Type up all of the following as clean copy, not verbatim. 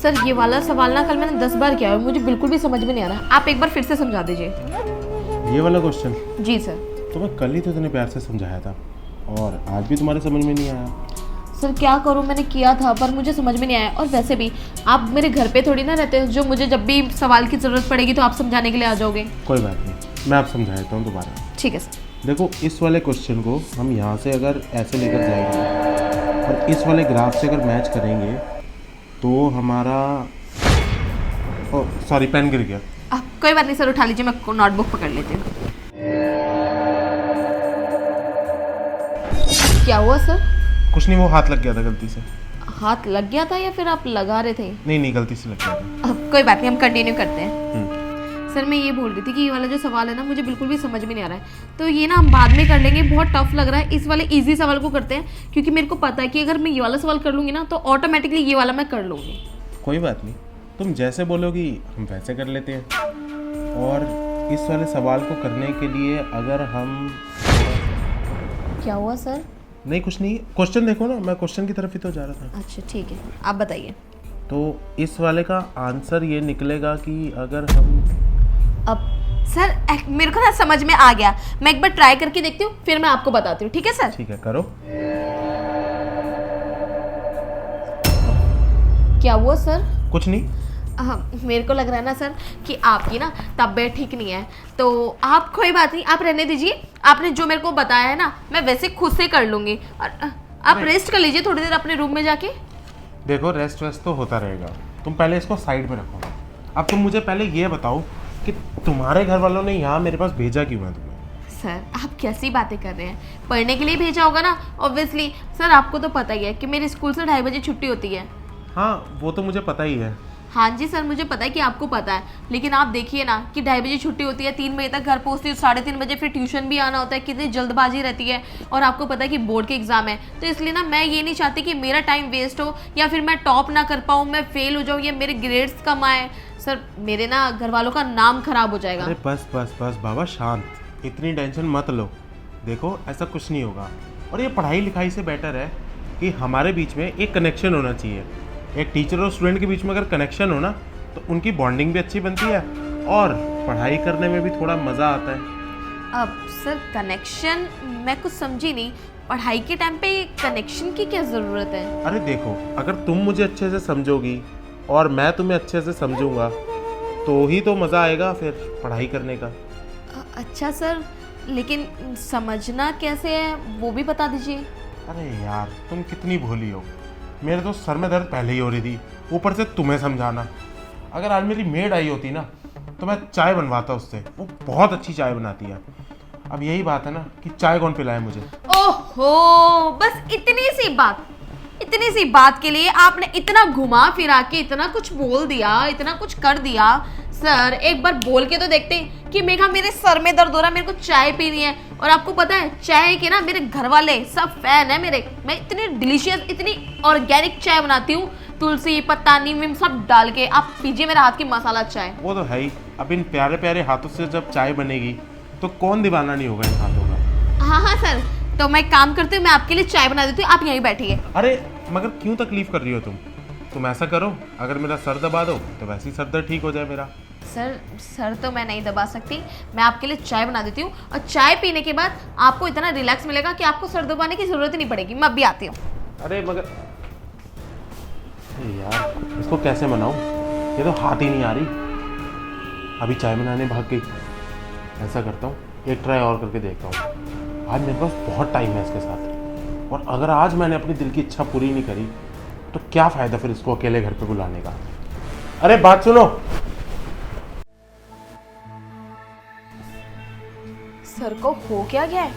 Sir ये वाला सवाल ना कल मैंने 10 बार किया है, मुझे बिल्कुल भी समझ में नहीं आ रहा। आप एक बार फिर से समझा दीजिए। ये वाला क्वेश्चन जी सर। तो मैं कल ही तो इतने प्यार से समझाया था और आज भी तुम्हारे समझ में नहीं आया। सर क्या करूं, मैंने किया था पर मुझे समझ में नहीं आया। और वैसे भी आप मेरे घर पे थोड़ी ना रहते हो जो मुझे जब भी सवाल की ज़रूरत पड़ेगी तो आप समझाने के लिए आ जाओगे। कोई बात नहीं, मैं आप समझा देता हूँ दोबारा। ठीक है सर। देखो इस वाले क्वेश्चन को हम यहाँ से अगर ऐसे लेकर जाएंगे और इस वाले ग्राफ से अगर मैच करेंगे तो हमारा सॉरी पेन गिर गया। कोई बात नहीं सर, उठा लीजिए, मैं नोटबुक पकड़ लेती हूँ। क्या हुआ सर? कुछ नहीं, वो हाथ लग गया था गलती से। हाथ लग गया था या फिर आप लगा रहे थे? नहीं गलती से लग गया था। कोई बात नहीं, हम कंटिन्यू करते हैं। सर मैं ये बोल रही थी कि ये वाला जो सवाल है ना मुझे बिल्कुल भी समझ में नहीं आ रहा है, तो ये ना हम बाद में कर लेंगे। बहुत टफ लग रहा है, इस वाले इजी सवाल को करते हैं क्योंकि मेरे को पता है कि अगर मैं ये वाला सवाल कर लूँगी ना तो ऑटोमेटिकली ये वाला मैं कर लूँगी। कोई बात नहीं, तुम जैसे बोलोगी हम वैसे कर लेते हैं। और इस वाले सवाल को करने के लिए अगर हम क्या हुआ सर? नहीं कुछ नहीं, क्वेश्चन देखो ना, मैं क्वेश्चन की तरफ ही तो जा रहा था। अच्छा ठीक है, आप बताइए। तो इस वाले का आंसर ये निकलेगा कि अगर हम अब सर मेरे को ना समझ में आ गया, मैं एक बार ट्राई करके देखती हूँ फिर मैं आपको बताती हूँ। ठीक है सर? ठीक है करो। क्या हुआ सर? कुछ नहीं। मेरे को लग रहा है ना सर कि आपकी ना तबीयत ठीक नहीं है, तो आप कोई बात नहीं, आप रहने दीजिए। आपने जो मेरे को बताया है ना मैं वैसे खुद से कर लूँगी। और आप रेस्ट कर लीजिए थोड़ी देर अपने रूम में जाके। देखो रेस्ट वेस्ट तो होता रहेगा, तुम पहले इसको साइड में रखो। अब तुम मुझे पहले ये बताओ कि तुम्हारे घर वालों ने यहाँ मेरे पास भेजा क्यों है तुम्हें? सर आप कैसी बातें कर रहे हैं, पढ़ने के लिए भेजा होगा ना ऑब्वियसली। सर आपको तो पता ही है कि मेरे स्कूल से 2:30 बजे छुट्टी होती है। हाँ वो तो मुझे पता ही है। हाँ जी सर, मुझे पता है कि आपको पता है, लेकिन आप देखिए ना कि 2:30 बजे छुट्टी होती है, 3 बजे तक घर पहुँचती हूँ, 3:30 बजे फिर ट्यूशन भी आना होता है, कितनी जल्दबाजी रहती है। और आपको पता है कि बोर्ड के एग्जाम है, तो इसलिए ना मैं ये नहीं चाहती कि मेरा टाइम वेस्ट हो या फिर मैं टॉप ना कर पाऊँ, मैं फेल हो जाऊँ या मेरे ग्रेड्स कम आए। सर मेरे ना घर वालों का नाम खराब हो जाएगा। अरे बस बस बस बाबा शांत, इतनी टेंशन मत लो। देखो ऐसा कुछ नहीं होगा, और ये पढ़ाई लिखाई से बेटर है कि हमारे बीच में एक कनेक्शन होना चाहिए। एक टीचर और स्टूडेंट के बीच में अगर कनेक्शन हो ना तो उनकी बॉन्डिंग भी अच्छी बनती है और पढ़ाई करने में भी थोड़ा मज़ा आता है। अब सर कनेक्शन मैं कुछ समझी नहीं, पढ़ाई के टाइम पे कनेक्शन की क्या ज़रूरत है? अरे देखो, अगर तुम मुझे अच्छे से समझोगी और मैं तुम्हें अच्छे से समझूंगा तो ही तो मज़ा आएगा फिर पढ़ाई करने का। अच्छा सर, लेकिन समझना कैसे है वो भी बता दीजिए। अरे यार तुम कितनी भोली हो, मेरे तो सर में दर्द पहले ही हो रही थी, ऊपर से तुम्हें समझाना। अगर आज मेरी मेड आई होती ना तो मैं चाय बनवाता उससे, वो बहुत अच्छी चाय बनाती है। अब यही बात है ना कि चाय कौन पिलाए मुझे। ओहो, बस इतनी सी बात के लिए आपने इतना घुमा फिरा के इतना कुछ बोल दिया, इतना कुछ कर दिया। सर एक बार बोल के तो देखते कि मेरे सर में दर्द हो रहा है, मेरे को चाय पीनी है। और आपको पता है चाय के ना मेरे घर वाले सब फैन है मेरे। मैं इतनी डिलीशियस, इतनी ऑर्गेनिक चाय बनाती हूँ, तुलसी पत्ता नीम सब डाल के। आप पीजिए मेरे हाथ की मसाला चाय। वो तो है ही, अब इन प्यारे प्यारे हाथों से जब चाय बनेगी तो कौन दीवाना नहीं होगा इन हाथों का। हाँ सर, तो मैं काम करती हूँ, मैं आपके लिए चाय बना देती हूँ, आप यहीं बैठिए। अरे मगर क्यों तकलीफ कर रही हो तुम ऐसा करो, अगर मेरा सर दबा दो तो वैसे ही सर दर्द ठीक हो जाए मेरा। सर तो मैं नहीं दबा सकती, मैं आपके लिए चाय बना देती हूँ और चाय पीने के बाद आपको इतना रिलैक्स मिलेगा कि आपको सर दबाने की जरूरत ही नहीं पड़ेगी। मैं अभी आती हूँ। अरे मगर यार इसको कैसे मनाऊं, ये तो हाथ ही नहीं आ रही। अभी चाय बनाने भाग गई। ऐसा करता हूँ, एक ट्राई और करके देखता हूँ। आज मेरे पास बहुत टाइम है इसके साथ, और अगर आज मैंने अपनी दिल की इच्छा पूरी नहीं करी तो क्या फ़ायदा फिर इसको अकेले घर पे बुलाने का। अरे बात सुनो। सर को हो क्या गया है,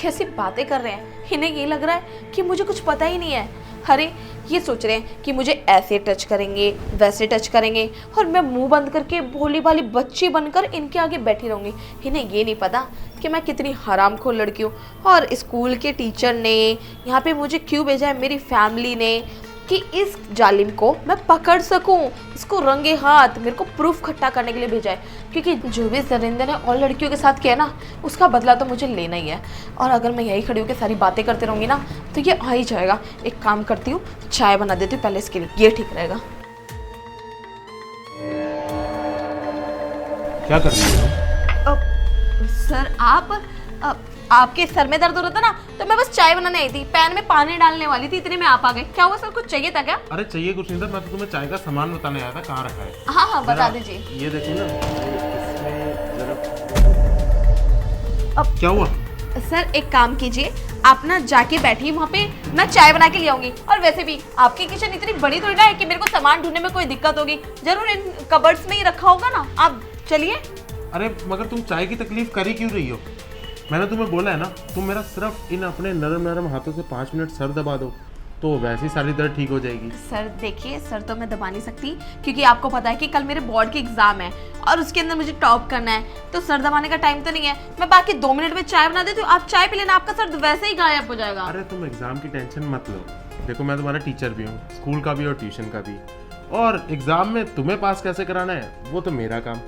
कैसी बातें कर रहे हैं। इन्हें ये लग रहा है कि मुझे कुछ पता ही नहीं है। अरे ये सोच रहे हैं कि मुझे ऐसे टच करेंगे वैसे टच करेंगे और मैं मुंह बंद करके भोली भाली बच्ची बनकर इनके आगे बैठी रहूंगी। इन्हें ये नहीं पता कि मैं कितनी हरामखोर लड़की हूँ, और स्कूल के टीचर ने यहाँ पे मुझे क्यों भेजा है, मेरी फैमिली ने, कि इस जालिम को मैं पकड़ सकूं, इसको रंगे हाथ मेरे को प्रूफ इकट्ठा करने के लिए भेजा है। क्योंकि जो भी सरिंदर ने और लड़कियों के साथ किया ना उसका बदला तो मुझे लेना ही है। और अगर मैं यही खड़ी होकर सारी बातें करते रहूँगी ना तो ये आ ही जाएगा। एक काम करती हूँ, चाय बना देती हूँ पहले इसके लिए, ये ठीक रहेगा। क्या कर रही हो? सर आपके सर में दर्द हो रहा था ना, तो मैं बस चाय बनाने आई थी, पैन में पानी डालने वाली थी, इतने में आप आ गए। क्या हुआ सर, कुछ चाहिए था क्या? अरे चाहिए कुछ नहीं था, मैं तो तुम्हें चाय का सामान बताने आया था, कहाँ रखा है? हाँ हाँ बता दीजिए। ये देखो ना, इसमें जरा अब क्या हुआ? सर एक काम कीजिए, आप ना जाके बैठिए वहाँ पे, मैं चाय बना के ले आऊंगी। और वैसे भी आपकी किचन इतनी बड़ी थोड़ी ना है कि मेरे को सामान ढूंढने में कोई दिक्कत होगी, जरूर इन कबर्ड्स में ही रखा होगा ना। आप चलिए। अरे मगर तुम चाय की तकलीफ कर ही क्यों रही हो? मैंने तुम्हें बोला है ना, तुम मेरा सिर्फ इन अपने नरम नरम हाथों से 5 मिनट सर दबा दो, तो वैसी सारी दर्द ठीक हो जाएगी। सर देखिए, सर तो मैं दबा नहीं सकती, क्योंकि आपको पता है कि कल मेरे बोर्ड की एग्जाम है और उसके अंदर मुझे टॉप करना है, तो सर दबाने का टाइम तो नहीं है। मैं बाकी 2 मिनट में चाय बना देती हूँ, आप चाय पी लेना, आपका सर वैसे ही गायब हो जाएगा। अरे तुम एग्जाम की टेंशन मत लो, देखो मैं तुम्हारा टीचर भी हूँ, स्कूल का भी और ट्यूशन का भी, और एग्जाम में तुम्हें पास कैसे कराना है वो तो मेरा काम।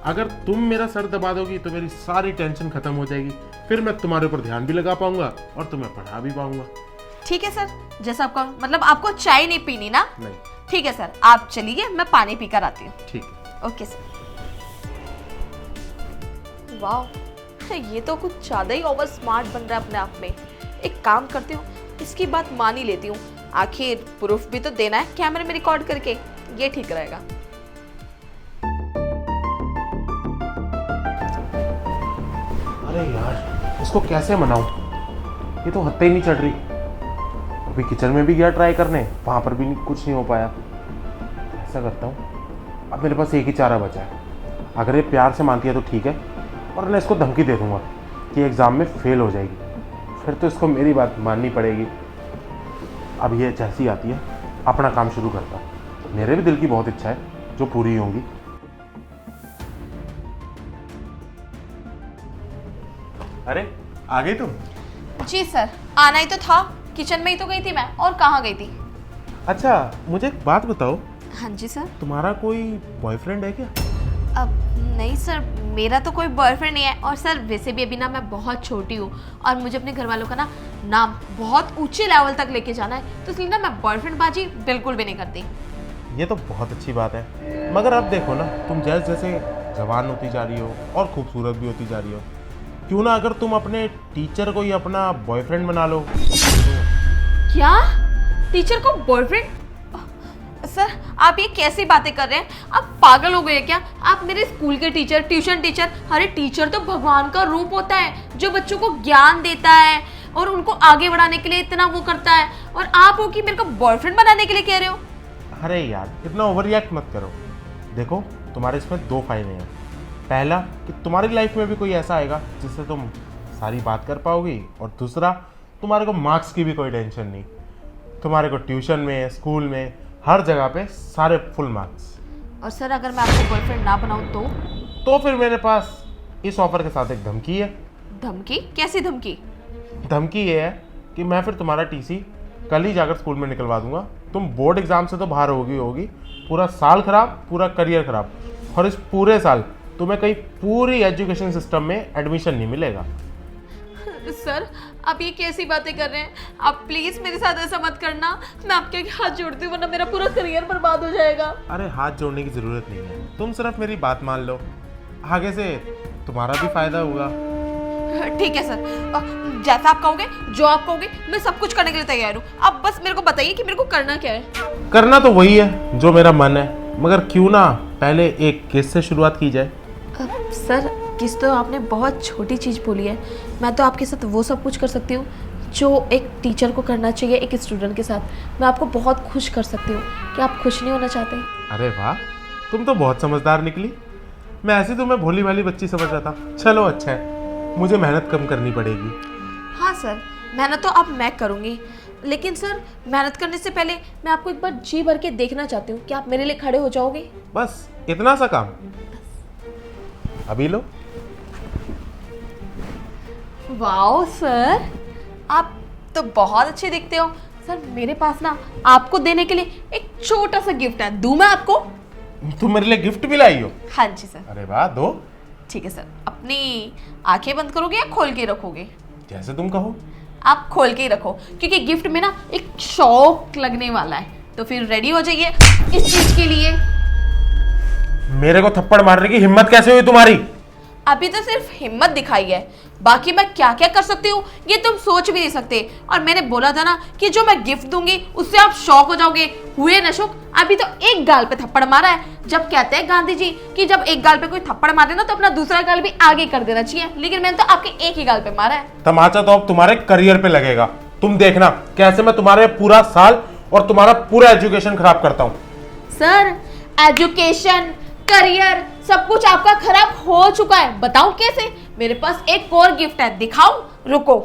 अगर तुम मेरा सर दबा दोगी तो मेरी सारी टेंशन खत्म हो जाएगी, फिर मैं तुम्हारे ऊपर ध्यान भी लगा पाऊंगा और तुम्हें पढ़ा भी पाऊंगा। ठीक है सर, जैसा आपका मतलब, आपको चाय नहीं पीनी ना? नहीं। ठीक है सर, आप चलिए, मैं पानी पीकर आती हूँ। ठीक है। Okay sir. वाह, ये तो कुछ ज्यादा ही ओवर स्मार्ट बन रहा है अपने आप में। एक काम करती हूँ, इसकी बात मान ही लेती हूँ, आखिर प्रूफ भी तो देना है कैमरे में रिकॉर्ड करके, ये ठीक रहेगा। अरे यार, इसको कैसे मनाऊं? ये तो हत्ते ही नहीं चढ़ रही। अभी किचन में भी गया ट्राई करने, वहाँ पर भी कुछ नहीं हो पाया। ऐसा करता हूँ, अब मेरे पास एक ही चारा बचा है, अगर ये प्यार से मानती है तो ठीक है, और मैं इसको धमकी दे दूँगा कि एग्ज़ाम में फेल हो जाएगी, फिर तो इसको मेरी बात माननी पड़ेगी। अब ये जैसी आती है अपना काम शुरू करता हूँ, मेरे भी दिल की बहुत इच्छा है जो पूरी होंगी। अरे आ गई तुम? जी सर, आना ही तो था, किचन में ही तो गई थी मैं, और कहाँ गई थी? अच्छा मुझे एक बात बताओ, हाँ जी सर। तुम्हारा कोई बॉयफ्रेंड है क्या? अब नहीं सर, मेरा तो कोई बॉयफ्रेंड नहीं है, और सर वैसे भी अभी ना मैं बहुत छोटी हूँ और मुझे अपने घर वालों का ना नाम बहुत ऊंचे लेवल तक लेके जाना है, तो इसलिए ना मैं बॉयफ्रेंड बाजी बिल्कुल भी नहीं करती। ये तो बहुत अच्छी बात है, मगर अब देखो ना, तुम जैसे जैसे जवान होती जा रही हो और खूबसूरत भी होती जा रही हो, क्यों ना अगर तुम अपने टीचर को ही अपना बॉयफ्रेंड बना लो। क्या? टीचर को बॉयफ्रेंड? सर आप ये कैसी बातें कर रहे हैं? आप पागल हो गए हैं क्या? आप मेरे स्कूल के टीचर, ट्यूशन टीचर, अरे टीचर तो भगवान का रूप होता है जो बच्चों को ज्ञान देता है और उनको आगे बढ़ाने के लिए इतना वो करता है, और आप हो कि मेरे को बॉयफ्रेंड बनाने के लिए कह रहे हो? अरे यार इतना ओवर रिएक्ट मत करो। देखो तुम्हारे इसमें 2 फायदे हैं। पहला कि तुम्हारी लाइफ में भी कोई ऐसा आएगा जिससे तुम सारी बात कर पाओगी, और दूसरा तुम्हारे को मार्क्स की भी कोई टेंशन नहीं, तुम्हारे को ट्यूशन में, स्कूल में, हर जगह पे सारे फुल मार्क्स। और सर अगर मैं आपको बॉयफ्रेंड ना बनाऊं तो फिर मेरे पास इस ऑफर के साथ एक धमकी है। धमकी? कैसी धमकी? धमकी ये है कि मैं फिर तुम्हारा टीसी कल ही जाकर स्कूल में निकलवा दूंगा। तुम बोर्ड एग्जाम से तो बाहर होगी, पूरा साल खराब, पूरा करियर खराब, और इस पूरे साल तुम्हें कहीं पूरी एजुकेशन सिस्टम में एडमिशन नहीं मिलेगा। सर आप ये कैसी बातें कर रहे हैं? आप प्लीज मेरे साथ ऐसा मत करना, मैं आपके आगे हाथ जोड़ती हूँ, वरना मेरा पूरा करियर बर्बाद हो जाएगा। अरे हाथ जोड़ने की जरूरत नहीं है, तुम सिर्फ मेरी बात मान लो, आगे से तुम्हारा भी फायदा होगा। ठीक है सर, जैसा आप कहोगे, जो आप कहोगे, मैं सब कुछ करने के लिए तैयार हूँ। आप बस मेरे को बताइए कि मेरे को करना क्या है। करना तो वही है जो मेरा मन है, मगर क्यों ना पहले एक केस से शुरुआत की जाए। सर किस तो आपने बहुत छोटी चीज़ बोली है, मैं तो आपके साथ वो सब कुछ कर सकती हूँ जो एक टीचर को करना चाहिए एक स्टूडेंट के साथ। मैं आपको बहुत खुश कर सकती हूँ। क्या आप खुश नहीं होना चाहते? अरे वाह, तुम तो बहुत समझदार निकली। मैं ऐसी तुम्हें भोली भाली बच्ची समझ रहा था। चलो अच्छा है, मुझे मेहनत कम करनी पड़ेगी। हाँ सर, मेहनत तो अब मैं करूँगी, लेकिन सर मेहनत करने से पहले मैं आपको एक बार जी भर के देखना चाहती हूँ। क्या आप मेरे लिए खड़े हो जाओगे? बस इतना सा काम? अभी लो। वाओ सर, आप तो बहुत अच्छे दिखते हो। सर मेरे पास ना आपको देने के लिए एक छोटा सा गिफ्ट है, दूं मैं आपको? तुम मेरे लिए गिफ्ट भी लाई हो? हाँ जी सर। अरे वाह, दो। ठीक है सर, अपनी आंखें बंद करोगे या खोल के रखोगे? जैसे तुम कहो। आप खोल के ही रखो, क्योंकि गिफ्ट में ना एक शौक लगने वाला है, तो फिर रेडी हो जाइए इस चीज के लिए। मेरे को थप्पड़ मारने की हिम्मत कैसे हुई तुम्हारी? अभी तो सिर्फ हिम्मत दिखाई है, बाकी मैं क्या क्या कर सकती हूँ ये तुम सोच भी नहीं सकते। और मैंने बोला था ना कि जो मैं गिफ्ट दूंगी उससे आप शॉक हो जाओगे। हुए न शुक? अभी तो एक गाल पे थप्पड़ मारा है। जब कहते हैं गांधी जी कि जब एक गाल पे कोई थप्पड़ मारे ना तो अपना दूसरा गाल भी आगे कर देना चाहिए, लेकिन मैंने तो आपके एक ही गाल पे मारा है। तमाचा तो अब तुम्हारे करियर पे लगेगा। तुम देखना कैसे मैं तुम्हारे पूरा साल और तुम्हारा पूरा एजुकेशन खराब करता हूँ। सर, एजुकेशन, करियर सब कुछ आपका खराब हो चुका है। बताऊं कैसे? मेरे पास एक और गिफ्ट है, दिखाऊं? रुको,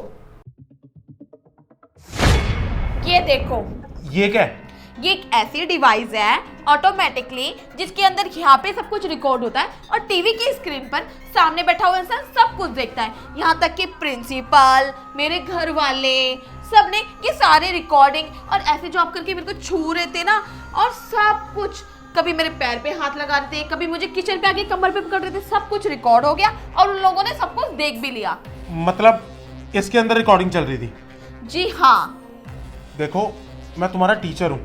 ये देखो। ये क्या है? ये एक ऐसी डिवाइस है ऑटोमेटिकली जिसके अंदर यहाँ पे सब कुछ रिकॉर्ड होता है और टीवी की स्क्रीन पर सामने बैठा हुआ इंसान सब कुछ देखता है। यहाँ तक कि प्रिंसिपल, मेरे घर वाले, सबने ये सारे रिकॉर्डिंग और ऐसे जो आप करके मेरे को छू रहे थे ना, और सब कुछ, कभी मेरे पैर पे हाथ लगा रहे थे, कभी मुझे किचन पे आके कमर पे पकड़ रहे थे, सब कुछ रिकॉर्ड हो गया और उन लोगों ने सब कुछ देख भी लिया। मतलब इसके अंदर रिकॉर्डिंग चल रही थी? जी हाँ। देखो, मैं तुम्हारा टीचर हूँ,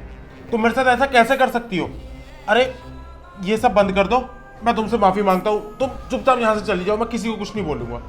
तुम मेरे साथ ऐसा कैसे कर सकती हो? अरे ये सब बंद कर दो, मैं तुमसे माफी मांगता हूँ। तुम चुपचाप यहाँ से चली जाओ, मैं किसी को कुछ नहीं बोलूंगा।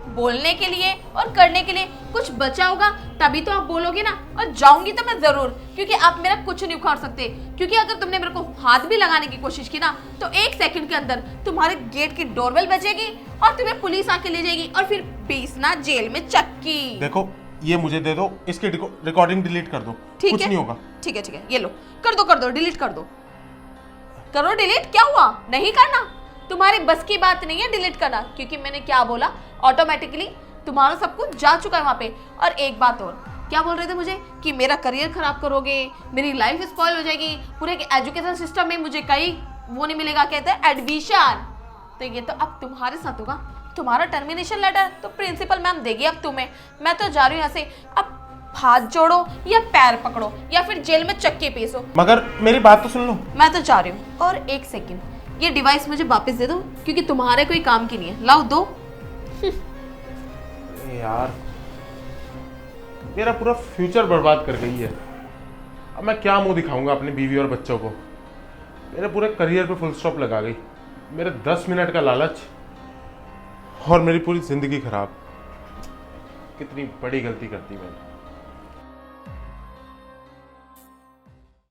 बोलने के लिए और करने के लिए कुछ बचा होगा तभी तो आप बोलोगे ना। और जाऊंगी तो मैं जरूर, क्योंकि आप मेरा कुछ नहीं उखाड़ सकते। क्योंकि अगर तुमने मेरे को हाथ भी लगाने की कोशिश की ना तो 1 सेकंड के अंदर तुम्हारे गेट की डोरबेल बजेगी और तुम्हें पुलिस आके ले जाएगी और फिर 20 ना जेल में चक्की। देखो, ये मुझे दे दो, इसकी रिकॉर्डिंग डिलीट कर दो। कुछ नहीं होगा। ठीक है, ये लो, कर दो, डिलीट कर दो। करो डिलीट। क्या हुआ? नहीं करना? तुम्हारी बस की बात नहीं है डिलीट करना, क्योंकि मैंने क्या बोला, ऑटोमेटिकली तुम्हारा सब कुछ जा चुका है वहां पे। और एक बात और, क्या बोल रहे थे मुझे कि मेरा करियर खराब करोगे, मेरी लाइफ स्पॉइल हो जाएगी, पूरे एजुकेशन सिस्टम में मुझे कहीं वो नहीं मिलेगा, कहते हैं एडमिशन। तो ये तो अब तुम्हारे साथ होगा। तुम्हारा टर्मिनेशन लेटर तो प्रिंसिपल मैम देगी अब तुम्हें। मैं तो जा रही हूँ यहाँ से। अब हाथ जोड़ो या पैर पकड़ो या फिर जेल में चक्के पीसो। मगर मेरी बात तो सुन लो। मैं तो जा रही हूँ। और 1 सेकंड, ये डिवाइस मुझे वापस दे दो, क्योंकि तुम्हारे कोई काम की नहीं है। लाओ, दो। यार, मेरा पूरा फ्यूचर बर्बाद कर गई है। अब मैं क्या मुंह दिखाऊंगा अपनी बीवी और बच्चों को? मेरे पूरे करियर पे फुल स्टॉप लगा गई। मेरे 10 मिनट का लालच और मेरी पूरी जिंदगी खराब। कितनी बड़ी गलती करती मैंने।